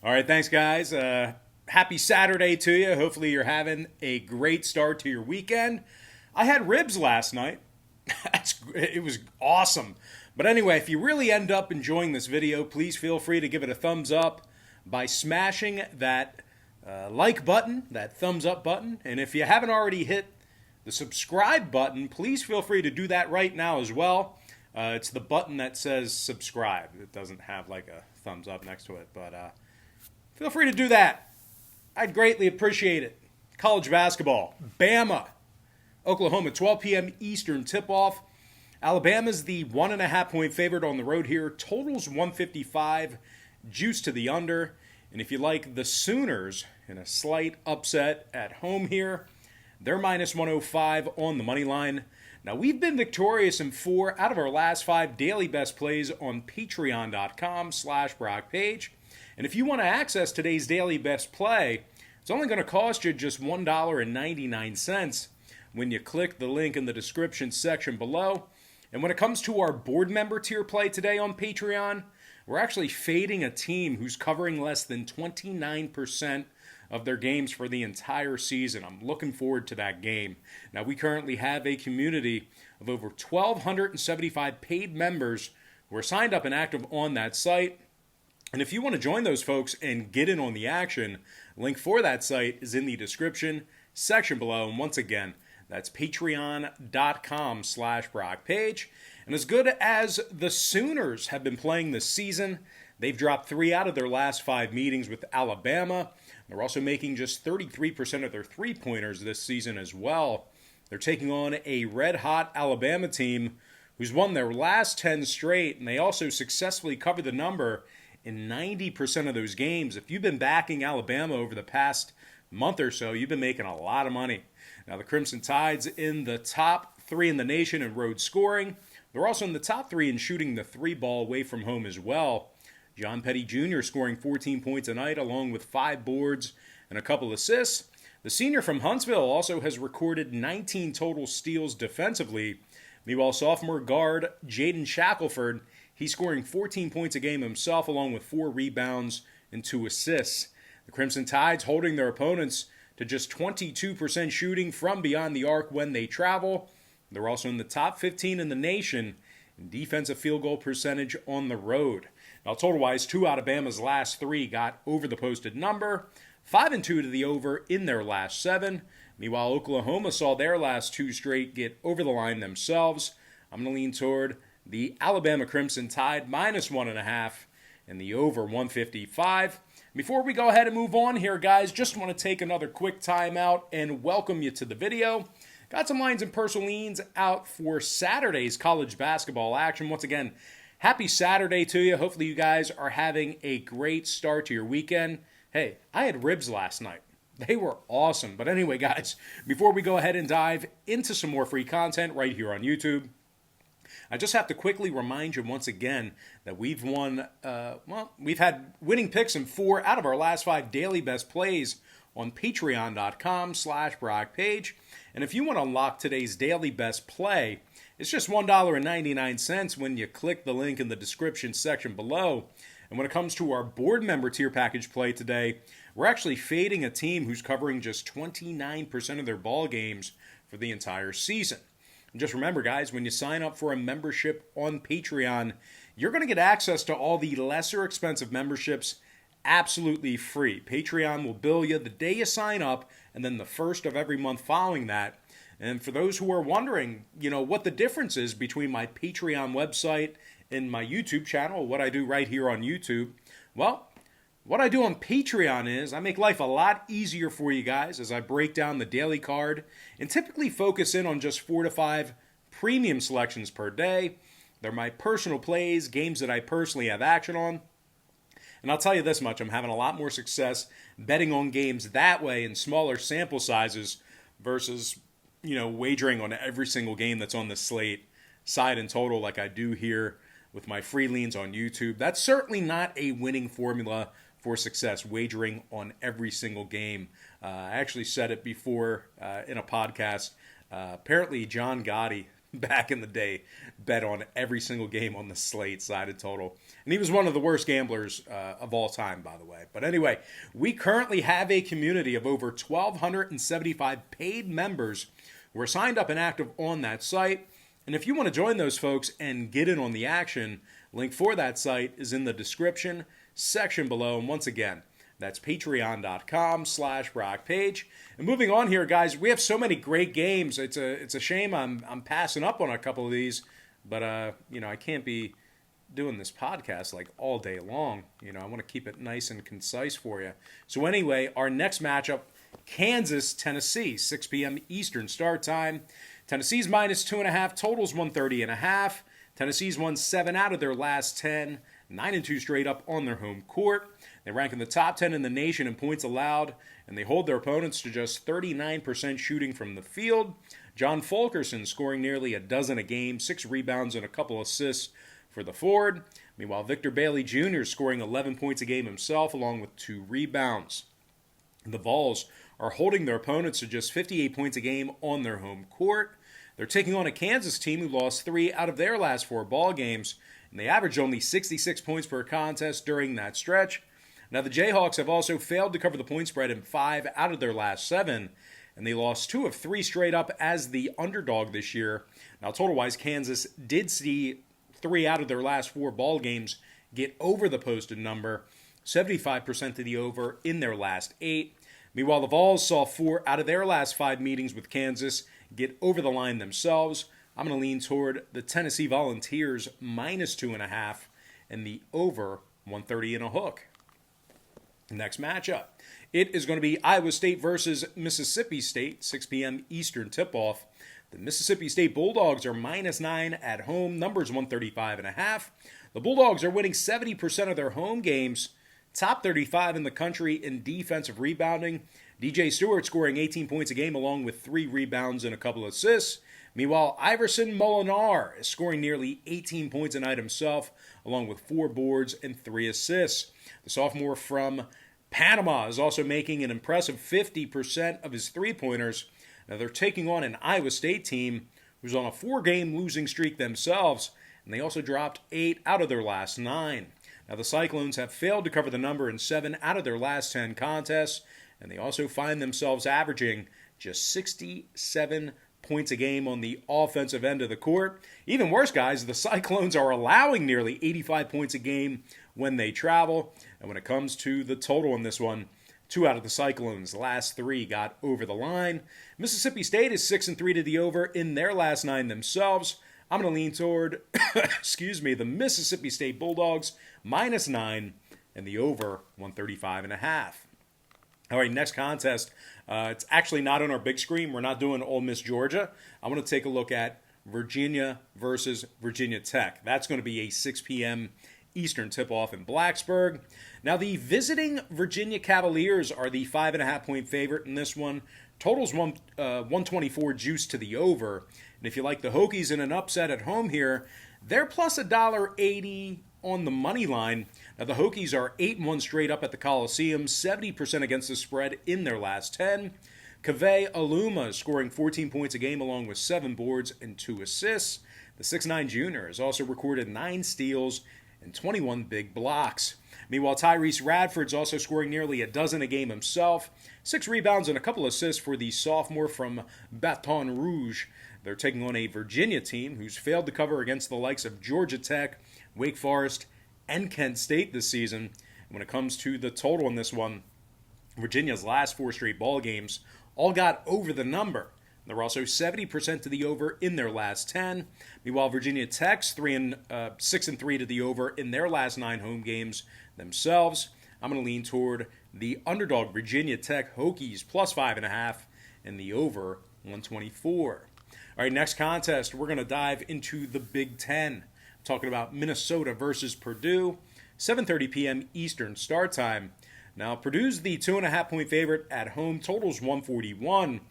All right, thanks, guys. Happy Saturday to you. Hopefully, you're having a great start to your weekend. I had ribs last night. It was awesome. But anyway, if you really end up enjoying this video, please feel free to give it a thumbs up by smashing that like button, that thumbs up button. And if you haven't already hit the subscribe button, please feel free to do that right now as well. It's the button that says subscribe. It doesn't have like a thumbs up next to it, but feel free to do that. I'd greatly appreciate it. College basketball, Bama, Oklahoma, 12 p.m. Eastern tip-off. Alabama's the 1.5-point favorite on the road here. Totals 155, juice to the under. And if you like the Sooners in a slight upset at home here, they're minus 105 on the money line. Now, we've been victorious in 4 out of our last 5 daily best plays on patreon.com/Brock Page. And if you want to access today's daily best play, it's only going to cost you just $1.99 when you click the link in the description section below. And when it comes to our board member tier play today on Patreon, we're actually fading a team who's covering less than 29% of their games for the entire season. I'm looking forward to that game. Now, we currently have a community of over 1,275 paid members who are signed up and active on that site. And if you want to join those folks and get in on the action, link for that site is in the description section below. And once again, that's patreon.com/Brock Page. And as good as the Sooners have been playing this season, they've dropped 3 out of their last 5 meetings with Alabama. They're also making just 33% of their three-pointers this season as well. They're taking on a red-hot Alabama team who's won their last 10 straight, and they also successfully covered the number in 90% of those games. If you've been backing Alabama over the past month or so, you've been making a lot of money. Now, the Crimson Tide's in the top 3 in the nation in road scoring. They're also in the top 3 in shooting the 3-ball away from home as well. John Petty Jr. scoring 14 points a night along with 5 boards and a couple assists. The senior from Huntsville also has recorded 19 total steals defensively. Meanwhile, sophomore guard Jaden Shackelford, he's scoring 14 points a game himself along with 4 rebounds and 2 assists. The Crimson Tide's holding their opponents to just 22% shooting from beyond the arc when they travel. They're also in the top 15 in the nation in defensive field goal percentage on the road. Now, total-wise, 2 out of Bama's last 3 got over the posted number, 5 and 2 to the over in their last 7. Meanwhile, Oklahoma saw their last 2 straight get over the line themselves. I'm going to lean toward the Alabama Crimson Tide minus 1.5 and the over 155. Before we go ahead and move on here, guys, just want to take another quick time out and welcome you to the video. Got some lines and personal leans out for Saturday's college basketball action. Once again, happy Saturday to you. Hopefully you guys are having a great start to your weekend. Hey, I had ribs last night. They were awesome. But anyway, guys, before we go ahead and dive into some more free content right here on YouTube, I just have to quickly remind you once again that we've we've had winning picks in 4 out of our last 5 daily best plays on patreon.com/Brock Page. And if you want to unlock today's daily best play, it's just $1.99 when you click the link in the description section below. And when it comes to our board member tier package play today, we're actually fading a team who's covering just 29% of their ball games for the entire season. And just remember, guys, when you sign up for a membership on Patreon, you're going to get access to all the lesser expensive memberships absolutely free. Patreon will bill you the day you sign up and then the first of every month following that. And for those who are wondering, what the difference is between my Patreon website and my YouTube channel, what I do right here on YouTube, well, what I do on Patreon is I make life a lot easier for you guys as I break down the daily card and typically focus in on just 4 to 5 premium selections per day. They're my personal plays, games that I personally have action on. And I'll tell you this much, I'm having a lot more success betting on games that way in smaller sample sizes versus, wagering on every single game that's on the slate, side and total, like I do here with my free leans on YouTube. That's certainly not a winning formula for success, wagering on every single game. I actually said it before in a podcast. Apparently, John Gotti back in the day, bet on every single game on the slate, sided total. And he was one of the worst gamblers of all time, by the way. But anyway, we currently have a community of over 1,275 paid members who are signed up and active on that site. And if you want to join those folks and get in on the action, link for that site is in the description section below. And once again, that's patreon.com/BrockPage. And moving on here, guys, we have so many great games. It's a shame I'm passing up on a couple of these, but I can't be doing this podcast like all day long. I want to keep it nice and concise for you. So anyway, our next matchup, Kansas, Tennessee, 6 p.m. Eastern start time. Tennessee's -2.5, totals 130.5. Tennessee's won 7 out of their last 10, 9-2 straight up on their home court. They rank in the top 10 in the nation in points allowed, and they hold their opponents to just 39% shooting from the field. John Fulkerson scoring nearly a dozen a game, 6 rebounds and a couple assists for the forward. Meanwhile, Victor Bailey Jr. scoring 11 points a game himself, along with 2 rebounds. The Vols are holding their opponents to just 58 points a game on their home court. They're taking on a Kansas team who lost 3 out of their last 4 ball games, and they averaged only 66 points per contest during that stretch. Now, the Jayhawks have also failed to cover the point spread in 5 out of their last 7, and they lost 2 of 3 straight up as the underdog this year. Now, total-wise, Kansas did see 3 out of their last 4 ball games get over the posted number, 75% to the over in their last 8. Meanwhile, the Vols saw 4 out of their last 5 meetings with Kansas get over the line themselves. I'm going to lean toward the Tennessee Volunteers -2.5 and the over 130 and a hook. Next matchup, it is going to be Iowa State versus Mississippi State, 6 p.m. Eastern tip-off. The Mississippi State Bulldogs are -9 at home, numbers 135.5. The Bulldogs are winning 70% of their home games, top 35 in the country in defensive rebounding. DJ Stewart scoring 18 points a game along with 3 rebounds and a couple assists. Meanwhile, Iverson Molinar is scoring nearly 18 points a night himself, along with 4 boards and 3 assists. The sophomore from Panama is also making an impressive 50% of his three-pointers. Now they're taking on an Iowa State team who's on a 4-game losing streak themselves, and they also dropped 8 out of their last 9. Now the Cyclones have failed to cover the number in 7 out of their last 10 contests, and they also find themselves averaging just 67 points a game on the offensive end of the court. Even worse, guys, the Cyclones are allowing nearly 85 points a game when they travel. And when it comes to the total in this one, 2 out of the Cyclones' last 3 got over the line. Mississippi State is 6-3 to the over in their last 9 themselves. I'm going to lean toward, the Mississippi State Bulldogs -9 and the over 135.5. All right, next contest. It's actually not on our big screen. We're not doing Ole Miss, Georgia. I want to take a look at Virginia versus Virginia Tech. That's going to be a 6 p.m. Eastern tip-off in Blacksburg. Now, the visiting Virginia Cavaliers are the 5.5-point favorite in this one. Total's 124 juice to the over. And if you like the Hokies in an upset at home here, they're plus $1.80 on the money line. Now, the Hokies are 8-1 straight up at the Coliseum, 70% against the spread in their last 10. Kaveh Aluma scoring 14 points a game along with 7 boards and 2 assists. The 6'9 junior has also recorded 9 steals and 21 big blocks. Meanwhile, Tyrese Radford's also scoring nearly a dozen a game himself, 6 rebounds and a couple assists for the sophomore from Baton Rouge. They're taking on a Virginia team who's failed to cover against the likes of Georgia Tech, Wake Forest, and Kent State this season. And when it comes to the total in this one, Virginia's last 4 straight ball games all got over the number. They're also 70% to the over in their last 10. Meanwhile, Virginia Tech's 6-3 to the over in their last 9 home games themselves. I'm going to lean toward the underdog Virginia Tech Hokies plus 5.5 and the over 124. All right, next contest, we're going to dive into the Big Ten. Talking about Minnesota versus Purdue, 7:30 p.m. Eastern start time. Now, Purdue's the 2.5-point favorite at home. Total's 141.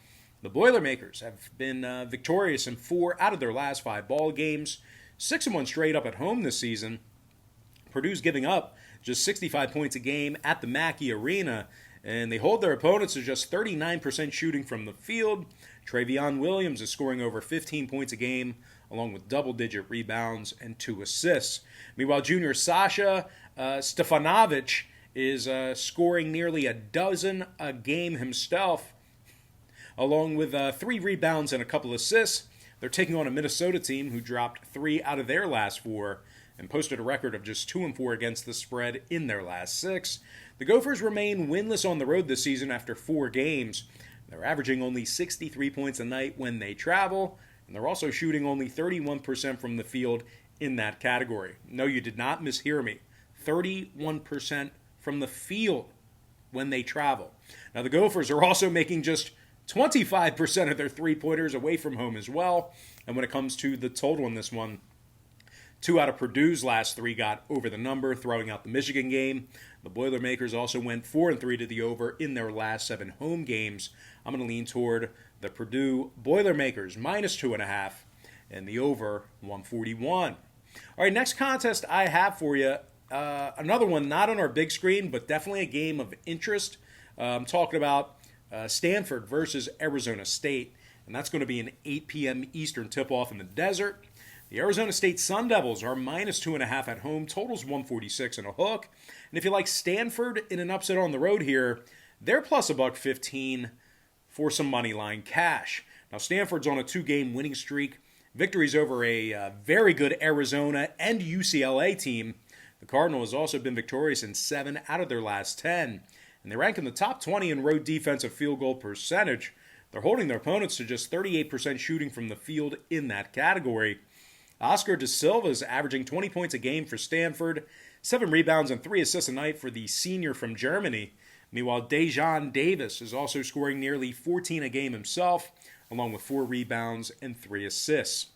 The Boilermakers have been victorious in 4 out of their last 5 ball games, 6-1 straight up at home this season. Purdue's giving up just 65 points a game at the Mackey Arena, and they hold their opponents to just 39% shooting from the field. Travion Williams is scoring over 15 points a game, along with double-digit rebounds and 2 assists. Meanwhile, junior Sasha Stefanovic is scoring nearly a dozen a game himself, along with 3 rebounds and a couple assists. They're taking on a Minnesota team who dropped 3 out of their last 4 and posted a record of just 2-4 against the spread in their last 6. The Gophers remain winless on the road this season after 4 games. They're averaging only 63 points a night when they travel, and they're also shooting only 31% from the field in that category. No, you did not mishear me. 31% from the field when they travel. Now, the Gophers are also making just 25% of their three-pointers away from home as well. And when it comes to the total in this one, 2 out of Purdue's last 3 got over the number, throwing out the Michigan game. The Boilermakers also went 4-3 to the over in their last 7 home games. I'm going to lean toward the Purdue Boilermakers, -2.5, and the over 141. All right, next contest I have for you, another one not on our big screen, but definitely a game of interest. I'm talking about Stanford versus Arizona State, and that's going to be an 8 p.m. Eastern tip-off in the desert. The Arizona State Sun Devils are -2.5 at home, totals 146 and a hook. And if you like Stanford in an upset on the road here, they're plus $1.15 for some money line cash. Now, Stanford's on a 2-game winning streak, victories over a very good Arizona and UCLA team. The Cardinals has also been victorious in 7 out of their last 10. And they rank in the top 20 in road defensive field goal percentage. They're holding their opponents to just 38% shooting from the field in that category. Oscar Da Silva is averaging 20 points a game for Stanford, 7 rebounds and 3 assists a night for the senior from Germany. Meanwhile, Dejan Davis is also scoring nearly 14 a game himself, along with 4 rebounds and 3 assists.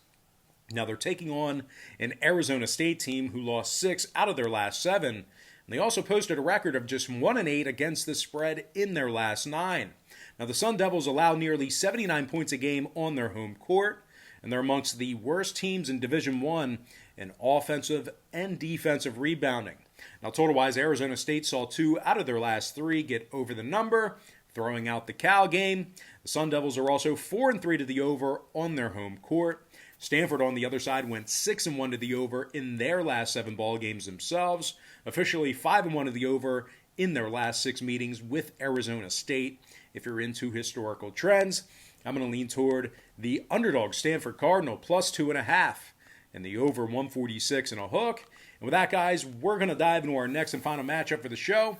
Now they're taking on an Arizona State team who lost 6 out of their last 7. And they also posted a record of just 1-8 against the spread in their last 9. Now, the Sun Devils allow nearly 79 points a game on their home court, and they're amongst the worst teams in Division I in offensive and defensive rebounding. Now, total-wise, Arizona State saw 2 out of their last 3 get over the number, throwing out the Cal game. The Sun Devils are also 4-3 to the over on their home court. Stanford, on the other side, went 6-1 to the over in their last 7 ball games themselves, officially 5-1 to the over in their last 6 meetings with Arizona State. If you're into historical trends, I'm going to lean toward the underdog Stanford Cardinal +2.5 and the over 146 and a hook. And with that, guys, we're going to dive into our next and final matchup for the show.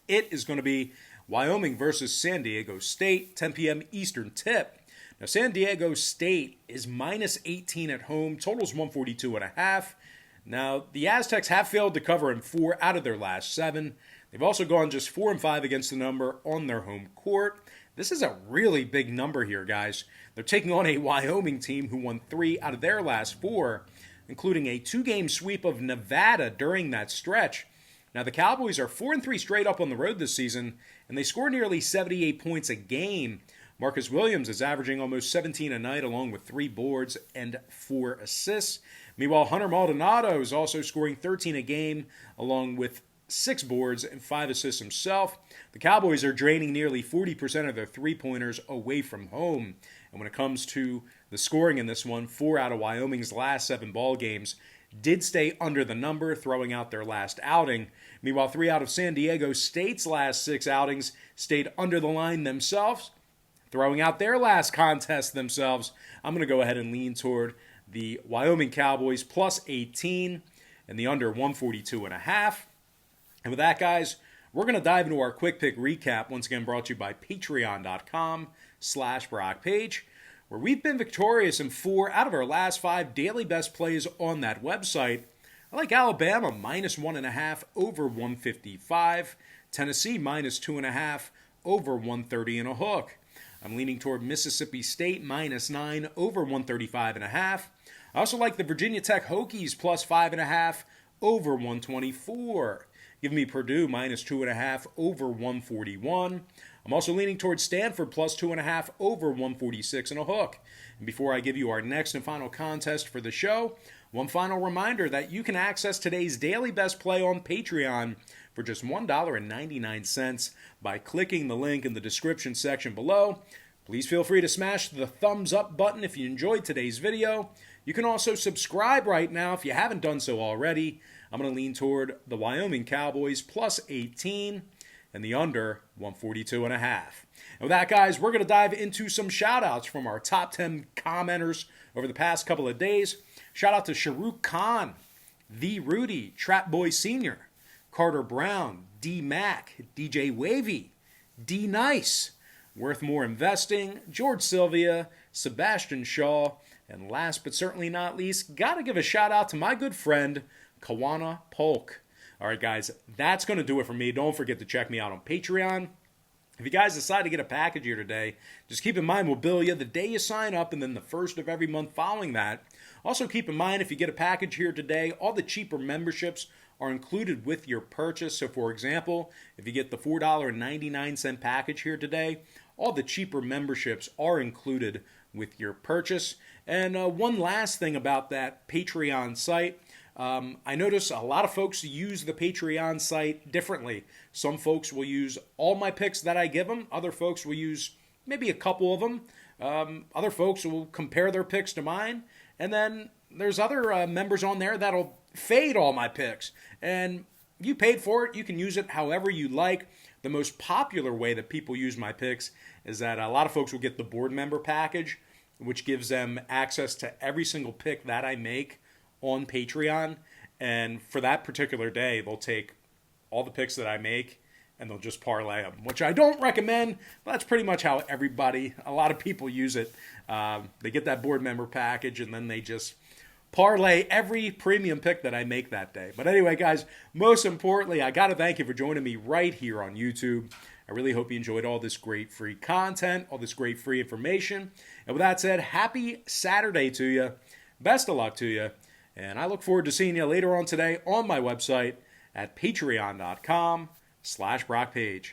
It is going to be Wyoming versus San Diego State, 10 p.m. Eastern tip. Now, San Diego State is -18 at home, totals 142.5. Now, the Aztecs have failed to cover in 4 out of their last 7. They've also gone just 4-5 against the number on their home court. This is a really big number here, guys. They're taking on a Wyoming team who won 3 out of their last 4, including a 2-game sweep of Nevada during that stretch. Now, the Cowboys are 4-3 straight up on the road this season, and they score nearly 78 points a game. Marcus Williams is averaging almost 17 a night, along with 3 boards and 4 assists. Meanwhile, Hunter Maldonado is also scoring 13 a game, along with 6 boards and 5 assists himself. The Cowboys are draining nearly 40% of their three-pointers away from home. And when it comes to the scoring in this one, 4 out of Wyoming's last 7 ball games did stay under the number, throwing out their last outing. Meanwhile, 3 out of San Diego State's last 6 outings stayed under the line themselves, throwing out their last contest themselves. I'm going to go ahead and lean toward the Wyoming Cowboys +18 and the under 142.5. And with that, guys, we're going to dive into our quick pick recap, once again brought to you by patreon.com/BrockPage, where we've been victorious in 4 out of our last 5 daily best plays on that website. I like Alabama -1.5 over 155, Tennessee -2.5 over 130 and a hook. I'm leaning toward Mississippi State -9 over 135.5. I also like the Virginia Tech Hokies +5.5 over 124. Give me Purdue -2.5 over 141. I'm also leaning towards Stanford +2.5 over 146 and a hook. And before I give you our next and final contest for the show, one final reminder that you can access today's daily best play on Patreon for just $1.99 by clicking the link in the description section below. Please feel free to smash the thumbs up button if you enjoyed today's video. You can also subscribe right now if you haven't done so already. I'm going to lean toward the Wyoming Cowboys plus 18 and the under 142.5. And with that, guys, we're going to dive into some shout-outs from our top 10 commenters over the past couple of days. Shout out to Sharuk Khan, The Rudy, Trap Boy Sr., Carter Brown, D Mac, DJ Wavy, D Nice, Worth More Investing, George Sylvia, Sebastian Shaw, and last but certainly not least, gotta give a shout out to my good friend, Kawana Polk. All right, guys, that's going to do it for me. Don't forget to check me out on Patreon. If you guys decide to get a package here today, just keep in mind we'll bill you the day you sign up and then the first of every month following that. Also keep in mind if you get a package here today, all the cheaper memberships are included with your purchase. So for example, if you get the $4.99 package here today, all the cheaper memberships are included with your purchase. And one last thing about that Patreon site. I notice a lot of folks use the Patreon site differently. Some folks will use all my picks that I give them. Other folks will use maybe a couple of them. Other folks will compare their picks to mine. And then there's other members on there that'll fade all my picks. And you paid for it. You can use it however you like. The most popular way that people use my picks is that a lot of folks will get the board member package, which gives them access to every single pick that I make on Patreon, and for that particular day they'll take all the picks that I make and they'll just parlay them, which I don't recommend, but that's pretty much how a lot of people use it. They get that board member package and then they just parlay every premium pick that I make that day. But anyway, guys, most importantly, I got to thank you for joining me right here on YouTube. I really hope you enjoyed all this great free content, all this great free information. And with that said, happy Saturday to you. Best of luck to you. And I look forward to seeing you later on today on my website at patreon.com/BrockPage.